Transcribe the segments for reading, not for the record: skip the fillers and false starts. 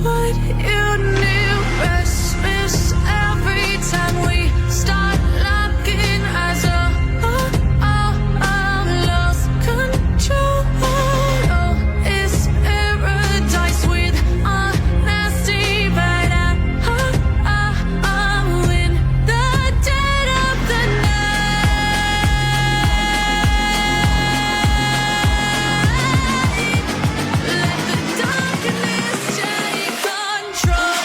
what you knew. Restless every time we start looking as a lost control. Oh, it's paradise with honesty, but I'm in the dead of the night. Let the darkness take control.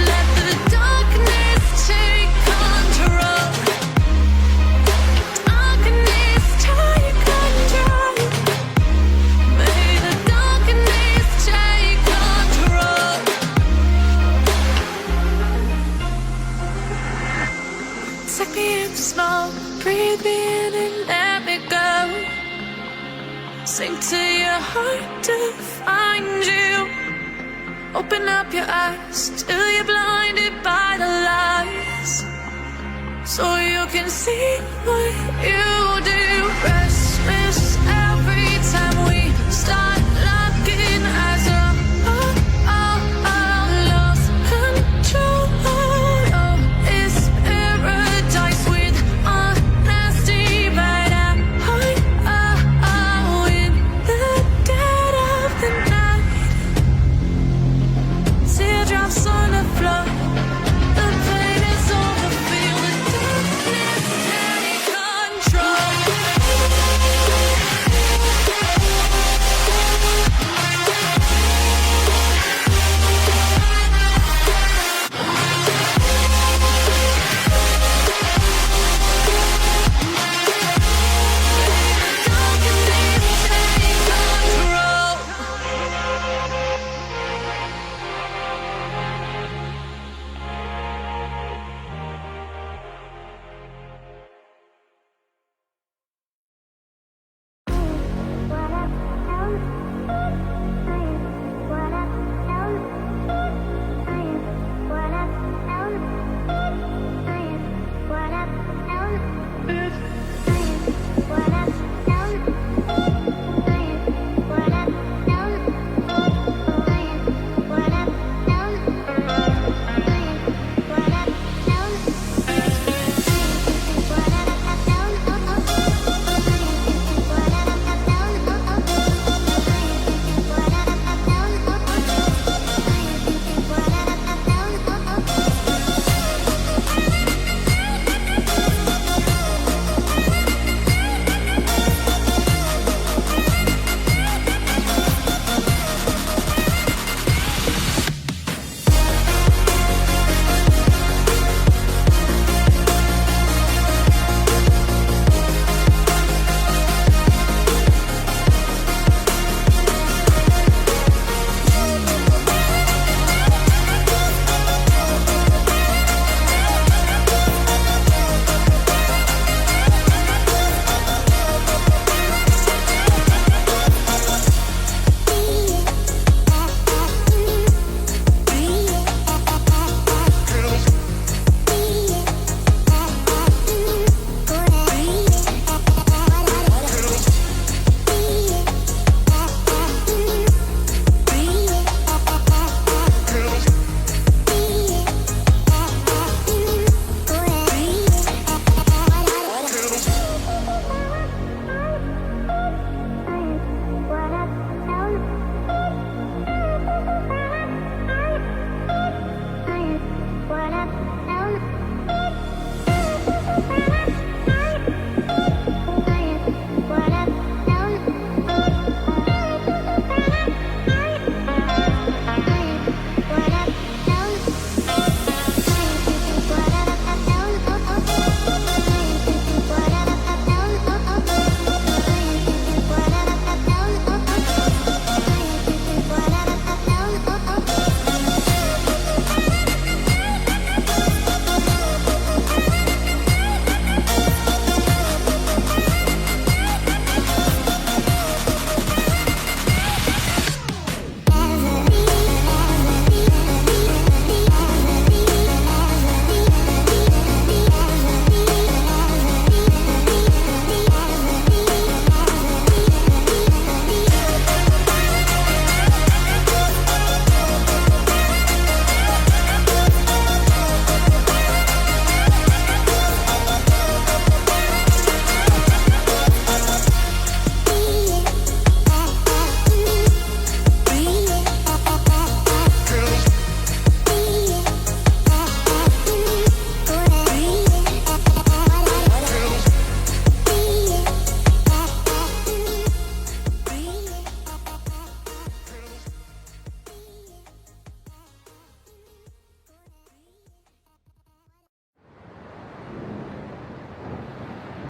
Let the darkness take control. Darkness take control. May the darkness take control. Take me in slow, breathe me in and let me go. Sink to your heart to find you. Open up your eyes till you're blinded by the lies, so you can see what you